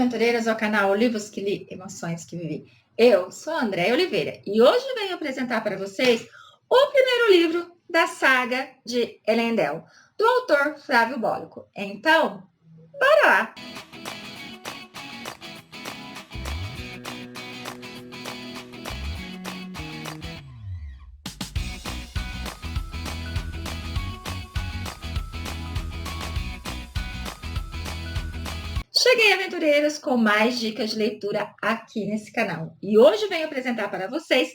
aventureiras ao canal Livros que Li, Emoções que Vivi. Eu sou a Andréia Oliveira e hoje venho apresentar para vocês o primeiro livro da saga de Elendel, do autor Flávio Bollico. Então, bora lá! Cheguei, aventureiros, com mais dicas de leitura aqui nesse canal. E hoje venho apresentar para vocês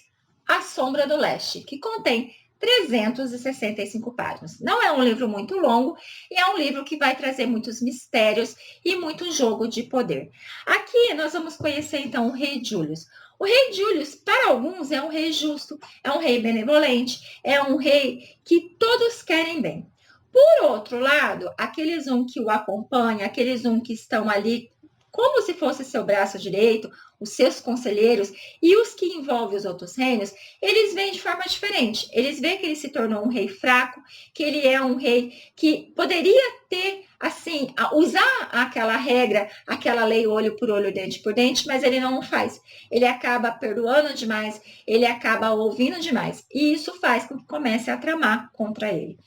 A Sombra do Leste, que contém 365 páginas. Não é um livro muito longo e é um livro que vai trazer muitos mistérios e muito jogo de poder. Aqui nós vamos conhecer então o rei Julius. O rei Julius, para alguns, é um rei justo, é um rei benevolente, é um rei que todos querem bem. Por outro lado, aqueles que o acompanham, aqueles que estão ali como se fosse seu braço direito, os seus conselheiros e os que envolvem os outros reinos, eles veem de forma diferente. Eles veem que ele se tornou um rei fraco, que ele é um rei que poderia ter, assim, usar aquela regra, aquela lei olho por olho, dente por dente, mas ele não o faz. Ele acaba perdoando demais, ele acaba ouvindo demais. E isso faz com que comece a tramar contra ele.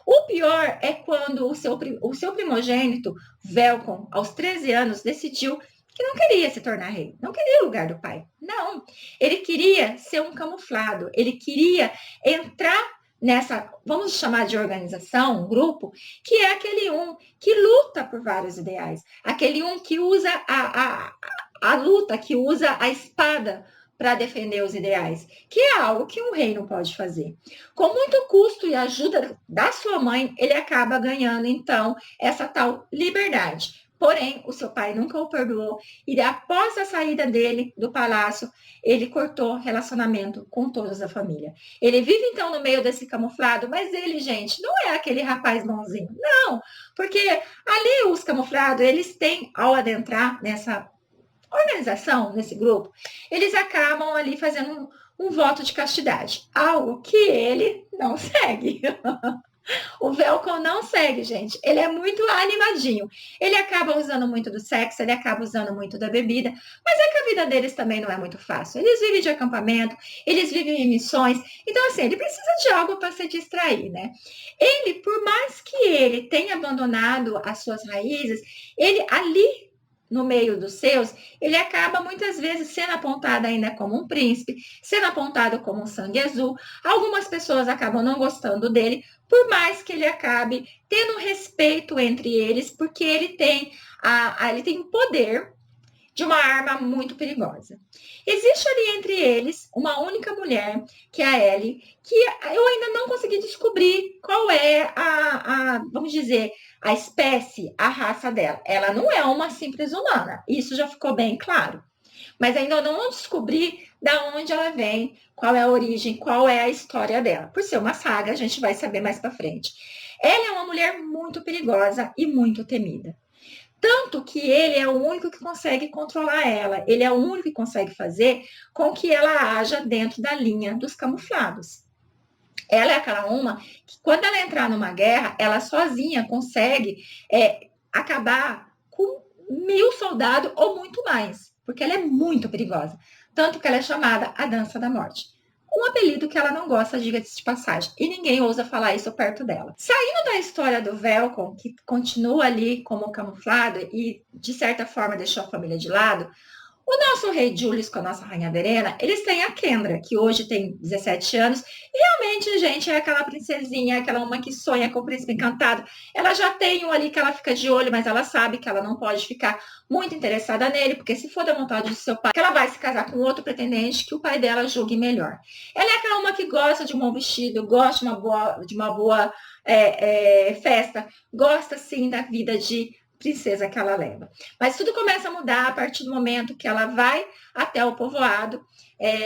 O pior é quando o seu primogênito, Velcon, aos 13 anos, decidiu que não queria se tornar rei, não queria o lugar do pai. Não, ele queria ser um camuflado, ele queria entrar nessa, vamos chamar de organização, um grupo, que é aquele que luta por vários ideais, aquele que usa a luta, que usa a espada para defender os ideais, que é algo que um rei não pode fazer. Com muito custo e ajuda da sua mãe, ele acaba ganhando, então, essa tal liberdade. Porém, o seu pai nunca o perdoou e após a saída dele do palácio, ele cortou relacionamento com todos da família. Ele vive, então, no meio desse camuflado, mas ele, gente, não é aquele rapaz bonzinho. Não, porque ali os camuflados, eles têm, ao adentrar nessa organização, nesse grupo, eles acabam ali fazendo um voto de castidade, algo que ele não segue. O Velcro não segue, gente. Ele é muito animadinho. Ele acaba usando muito do sexo, ele acaba usando muito da bebida, mas é que a vida deles também não é muito fácil. Eles vivem de acampamento, eles vivem em missões, então assim, ele precisa de algo para se distrair, né? Ele, por mais que ele tenha abandonado as suas raízes, ele ali no meio dos seus, ele acaba muitas vezes sendo apontado ainda como um príncipe, sendo apontado como um sangue azul. Algumas pessoas acabam não gostando dele, por mais que ele acabe tendo respeito entre eles, porque ele tem o poder de uma arma muito perigosa. Existe ali entre eles uma única mulher, que é a Ellie, que eu ainda não consegui descobrir qual é vamos dizer, a espécie, a raça dela. Ela não é uma simples humana, isso já ficou bem claro. Mas ainda não descobri da onde ela vem, qual é a origem, qual é a história dela. Por ser uma saga, a gente vai saber mais para frente. Ela é uma mulher muito perigosa e muito temida. Tanto que ele é o único que consegue controlar ela. Ele é o único que consegue fazer com que ela haja dentro da linha dos camuflados. Ela é aquela que, quando ela entrar numa guerra, ela sozinha consegue acabar com 1000 soldados ou muito mais, porque ela é muito perigosa. Tanto que ela é chamada a Dança da Morte. Um apelido que ela não gosta, diga-se de passagem, e ninguém ousa falar isso perto dela. Saindo da história do Velcro, que continua ali como camuflado e, de certa forma, deixou a família de lado, o nosso rei Julius com a nossa rainha Verena, eles têm a Kendra, que hoje tem 17 anos, e realmente, gente, é aquela princesinha, aquela uma que sonha com o príncipe encantado. Ela já tem um ali que ela fica de olho, mas ela sabe que ela não pode ficar muito interessada nele, porque se for da vontade do seu pai, ela vai se casar com outro pretendente que o pai dela julgue melhor. Ela é aquela uma que gosta de um bom vestido, gosta de uma boa festa, gosta, sim, da vida de princesa que ela leva. Mas tudo começa a mudar a partir do momento que ela vai até o povoado,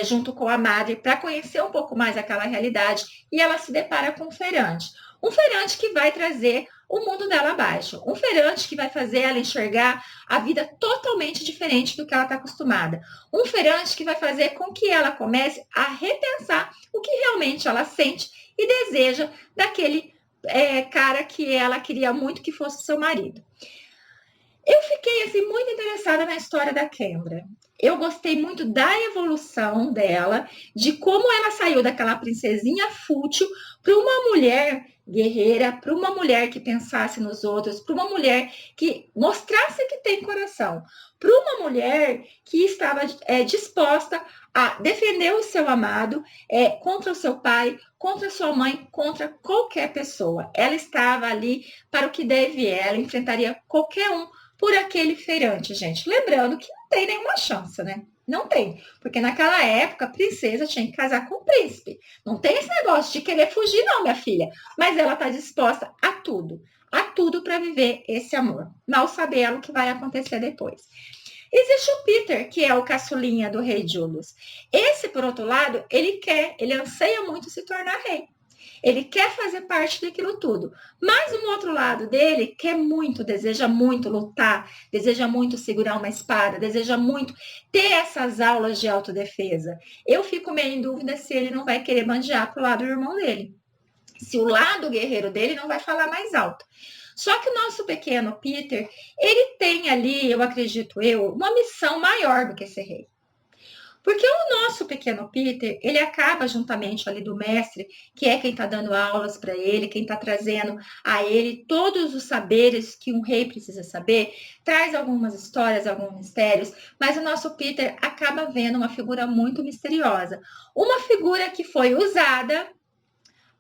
junto com a madre, para conhecer um pouco mais aquela realidade, e ela se depara com um feirante. Um feirante que vai trazer o mundo dela abaixo. Um feirante que vai fazer ela enxergar a vida totalmente diferente do que ela está acostumada. Um feirante que vai fazer com que ela comece a repensar o que realmente ela sente e deseja daquele cara que ela queria muito que fosse seu marido. Eu fiquei assim muito interessada na história da Kendra. Eu gostei muito da evolução dela, de como ela saiu daquela princesinha fútil para uma mulher guerreira, para uma mulher que pensasse nos outros, para uma mulher que mostrasse que tem coração, para uma mulher que estava disposta a defender o seu amado contra o seu pai, contra a sua mãe, contra qualquer pessoa. Ela estava ali para o que deve, ela enfrentaria qualquer um por aquele feirante, gente. Lembrando que não tem nenhuma chance, né? Não tem. Porque naquela época, a princesa tinha que casar com o príncipe. Não tem esse negócio de querer fugir, não, minha filha. Mas ela está disposta a tudo para viver esse amor. Mal sabe ela o que vai acontecer depois. Existe o Peter, que é o caçulinha do rei Julius. Esse, por outro lado, ele anseia muito se tornar rei. Ele quer fazer parte daquilo tudo. Mas um outro lado dele quer muito, deseja muito lutar, deseja muito segurar uma espada, deseja muito ter essas aulas de autodefesa. Eu fico meio em dúvida se ele não vai querer bandear pro lado do irmão dele. Se o lado guerreiro dele não vai falar mais alto. Só que o nosso pequeno Peter, ele tem ali, eu acredito uma missão maior do que ser rei. Porque o nosso pequeno Peter, ele acaba juntamente ali do mestre, que é quem está dando aulas para ele, quem está trazendo a ele todos os saberes que um rei precisa saber, traz algumas histórias, alguns mistérios, mas o nosso Peter acaba vendo uma figura muito misteriosa. Uma figura que foi usada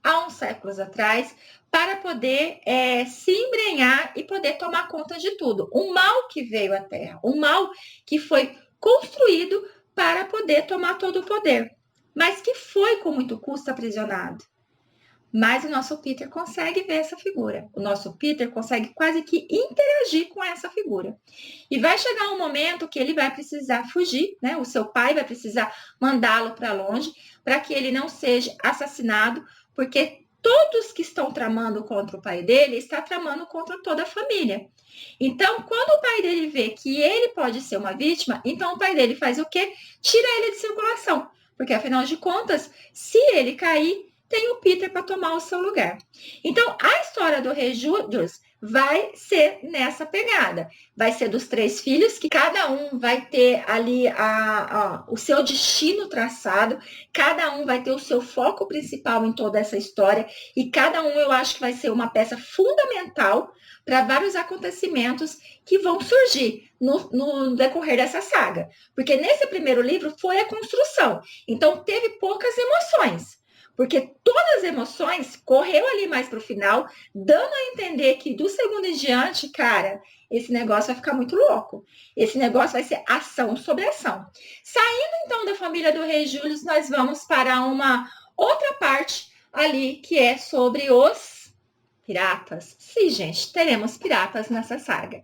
há uns séculos atrás para poder se embrenhar e poder tomar conta de tudo. Um mal que veio à Terra, um mal que foi construído para poder tomar todo o poder, mas que foi com muito custo aprisionado. Mas o nosso Peter consegue ver essa figura. O nosso Peter consegue quase que interagir com essa figura. E vai chegar um momento que ele vai precisar fugir, né? O seu pai vai precisar mandá-lo para longe, para que ele não seja assassinado, porque todos que estão tramando contra o pai dele está tramando contra toda a família. Então, quando o pai dele vê que ele pode ser uma vítima, então o pai dele faz o quê? Tira ele de circulação. Porque, afinal de contas, se ele cair, tem o Peter para tomar o seu lugar. Então, a história do rei Julius vai ser nessa pegada. Vai ser dos 3 filhos, que cada um vai ter ali o seu destino traçado, cada um vai ter o seu foco principal em toda essa história, e cada um eu acho que vai ser uma peça fundamental para vários acontecimentos que vão surgir no decorrer dessa saga. Porque nesse primeiro livro foi a construção, então teve poucas emoções. Porque todas as emoções correu ali mais para o final, dando a entender que do segundo em diante, cara, esse negócio vai ficar muito louco. Esse negócio vai ser ação sobre ação. Saindo então da família do rei Júlio, nós vamos para uma outra parte ali, que é sobre os piratas. Sim, gente, teremos piratas nessa saga.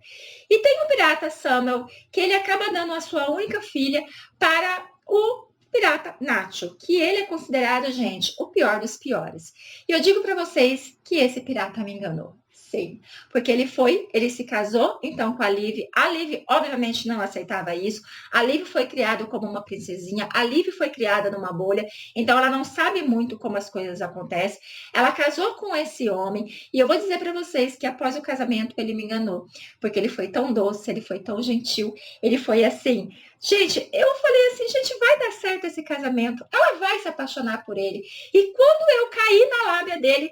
E tem o pirata Samuel, que ele acaba dando a sua única filha para o pirata Nacho, que ele é considerado, gente, o pior dos piores. E eu digo para vocês que esse pirata me enganou. Sim, porque ele se casou, então, com a Liv. A Liv, obviamente, não aceitava isso. A Liv foi criada como uma princesinha. A Liv foi criada numa bolha, então ela não sabe muito como as coisas acontecem. Ela casou com esse homem, e eu vou dizer para vocês que após o casamento ele me enganou, porque ele foi tão doce, ele foi tão gentil, ele foi assim. Gente, eu falei assim, gente, vai dar certo esse casamento. Ela vai se apaixonar por ele. E quando eu caí na lábia dele,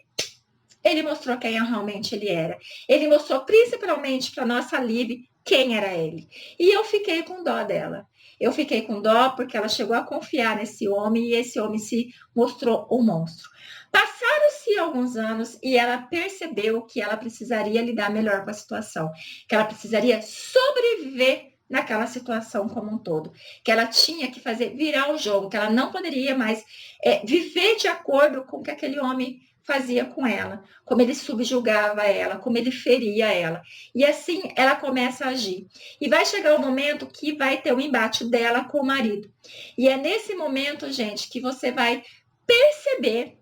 ele mostrou quem realmente ele era. Ele mostrou principalmente para nossa Liv quem era ele. E eu fiquei com dó dela. Eu fiquei com dó porque ela chegou a confiar nesse homem e esse homem se mostrou um monstro. Passaram-se alguns anos e ela percebeu que ela precisaria lidar melhor com a situação, que ela precisaria sobreviver naquela situação como um todo, que ela tinha que fazer virar o jogo, que ela não poderia mais viver de acordo com o que aquele homem fazia com ela, como ele subjugava ela, como ele feria ela. E assim ela começa a agir. E vai chegar o momento que vai ter um embate dela com o marido. E é nesse momento, gente, que você vai perceber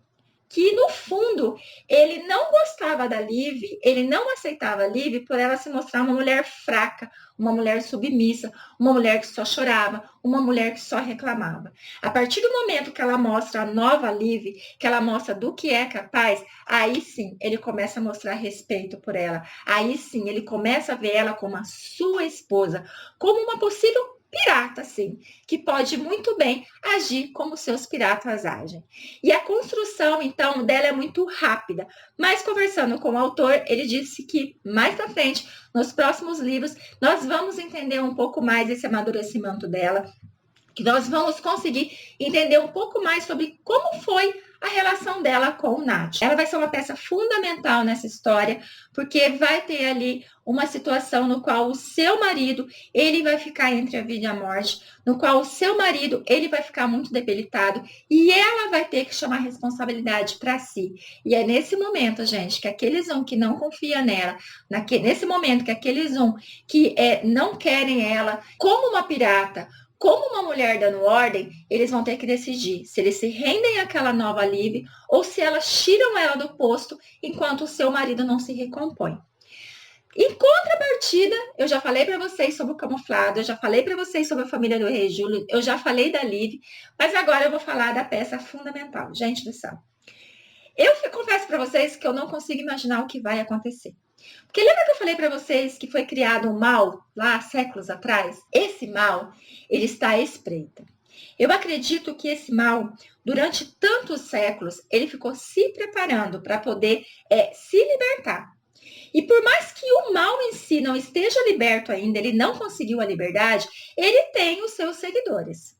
que, no fundo, ele não gostava da Liv, ele não aceitava a Liv por ela se mostrar uma mulher fraca, uma mulher submissa, uma mulher que só chorava, uma mulher que só reclamava. A partir do momento que ela mostra a nova Liv, que ela mostra do que é capaz, aí sim ele começa a mostrar respeito por ela. Aí sim ele começa a ver ela como a sua esposa, como uma possível pirata, sim, que pode muito bem agir como seus piratas agem. E a construção, então, dela é muito rápida. Mas conversando com o autor, ele disse que mais pra frente, nos próximos livros, nós vamos entender um pouco mais esse amadurecimento dela, que nós vamos conseguir entender um pouco mais sobre como foi a relação dela com o Nath. Ela vai ser uma peça fundamental nessa história, porque vai ter ali uma situação no qual o seu marido, ele vai ficar entre a vida e a morte, no qual o seu marido, ele vai ficar muito debilitado e ela vai ter que chamar responsabilidade para si. E é nesse momento, gente, que aqueles que não confia nela, nesse momento que aqueles que não querem ela como uma pirata, como uma mulher dando ordem, eles vão ter que decidir se eles se rendem àquela nova Liv ou se elas tiram ela do posto enquanto o seu marido não se recompõe. Em contrapartida, eu já falei para vocês sobre o camuflado, eu já falei para vocês sobre a família do Rei Júlio, eu já falei da Liv, mas agora eu vou falar da peça fundamental. Gente do céu. Eu confesso para vocês que eu não consigo imaginar o que vai acontecer. Porque lembra que eu falei para vocês que foi criado um mal lá séculos atrás? Esse mal, ele está à espreita. Eu acredito que esse mal, durante tantos séculos, ele ficou se preparando para poder se libertar. E por mais que o mal em si não esteja liberto ainda, ele não conseguiu a liberdade, ele tem os seus seguidores.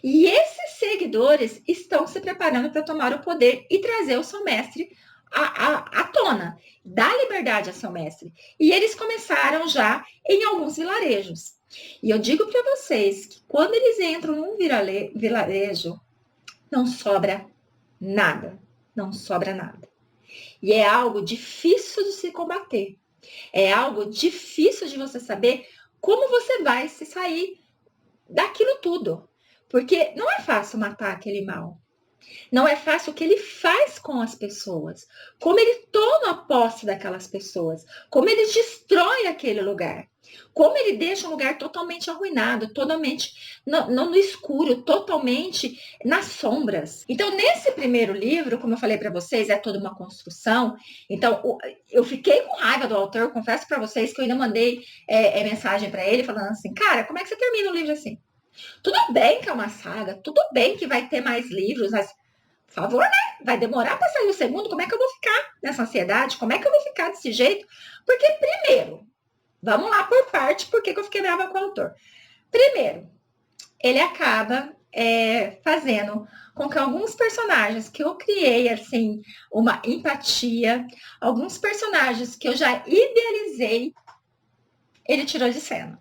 E esses seguidores estão se preparando para tomar o poder e trazer o seu mestre à tona, dar liberdade a seu mestre. E eles começaram já em alguns vilarejos. E eu digo para vocês que quando eles entram num vilarejo, não sobra nada. Não sobra nada. E é algo difícil de se combater. É algo difícil de você saber como você vai se sair daquilo tudo. Porque não é fácil matar aquele mal. Não é fácil o que ele faz com as pessoas, como ele toma posse daquelas pessoas, como ele destrói aquele lugar, como ele deixa um lugar totalmente arruinado, totalmente no escuro, totalmente nas sombras. Então, nesse primeiro livro, como eu falei para vocês, é toda uma construção. Então, eu fiquei com raiva do autor, eu confesso para vocês que eu ainda mandei mensagem para ele falando assim, cara, como é que você termina o livro assim? Tudo bem que é uma saga, tudo bem que vai ter mais livros, mas, por favor, né? Vai demorar para sair o segundo, como é que eu vou ficar nessa ansiedade? Como é que eu vou ficar desse jeito? Porque, primeiro, vamos lá por parte, por que eu fiquei brava com o autor? Primeiro, ele acaba fazendo com que alguns personagens que eu criei, assim, uma empatia, alguns personagens que eu já idealizei, ele tirou de cena.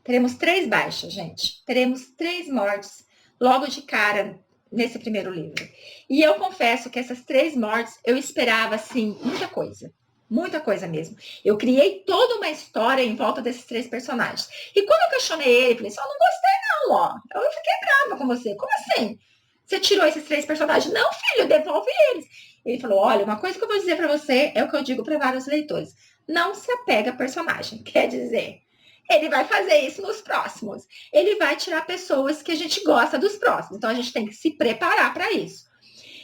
Teremos 3 baixas, gente. Teremos 3 mortes logo de cara nesse primeiro livro. E eu confesso que essas 3 mortes eu esperava, assim, muita coisa. Muita coisa mesmo. Eu criei toda uma história em volta desses 3 personagens. E quando eu questionei ele, falei assim, não gostei não, ó. Eu fiquei brava com você. Como assim? Você tirou esses 3 personagens? Não, filho, devolve eles. Ele falou, olha, uma coisa que eu vou dizer para você é o que eu digo para vários leitores. Não se apega a personagem. Quer dizer, ele vai fazer isso nos próximos. Ele vai tirar pessoas que a gente gosta dos próximos. Então, a gente tem que se preparar para isso.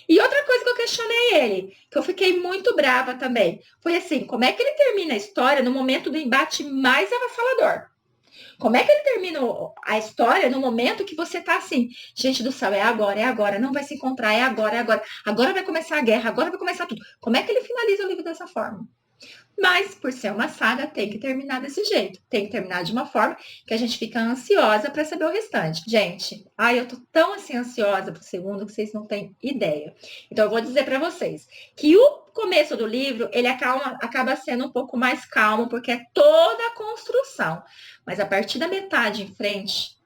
E outra coisa que eu questionei ele, que eu fiquei muito brava também, foi assim, como é que ele termina a história no momento do embate mais avassalador? Como é que ele termina a história no momento que você tá assim, gente do céu, é agora, não vai se encontrar, é agora, agora vai começar a guerra, agora vai começar tudo. Como é que ele finaliza o livro dessa forma? Mas, por ser uma saga, tem que terminar desse jeito. Tem que terminar de uma forma que a gente fica ansiosa para saber o restante. Gente, eu tô tão assim ansiosa pro segundo que vocês não têm ideia. Então, eu vou dizer para vocês que o começo do livro, ele acaba sendo um pouco mais calmo, porque é toda a construção. Mas a partir da metade em frente,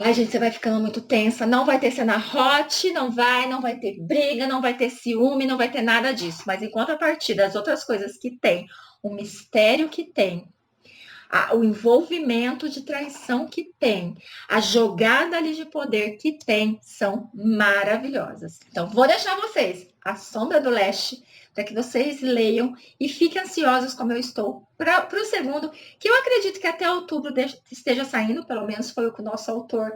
ai, gente, você vai ficando muito tensa. Não vai ter cena hot, não vai ter briga, não vai ter ciúme, não vai ter nada disso. Mas em contrapartida, as outras coisas que tem, o mistério que tem, o envolvimento de traição que tem, a jogada ali de poder que tem, são maravilhosas. Então, vou deixar vocês. A Sombra do Leste para que vocês leiam e fiquem ansiosos como eu estou para o segundo, que eu acredito que até outubro esteja saindo, pelo menos foi o que o nosso autor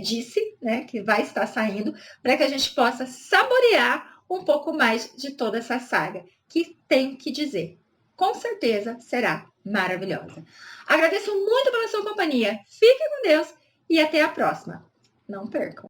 disse, né, que vai estar saindo, para que a gente possa saborear um pouco mais de toda essa saga, que tenho que dizer, com certeza será maravilhosa. Agradeço muito pela sua companhia, fique com Deus e até a próxima. Não percam!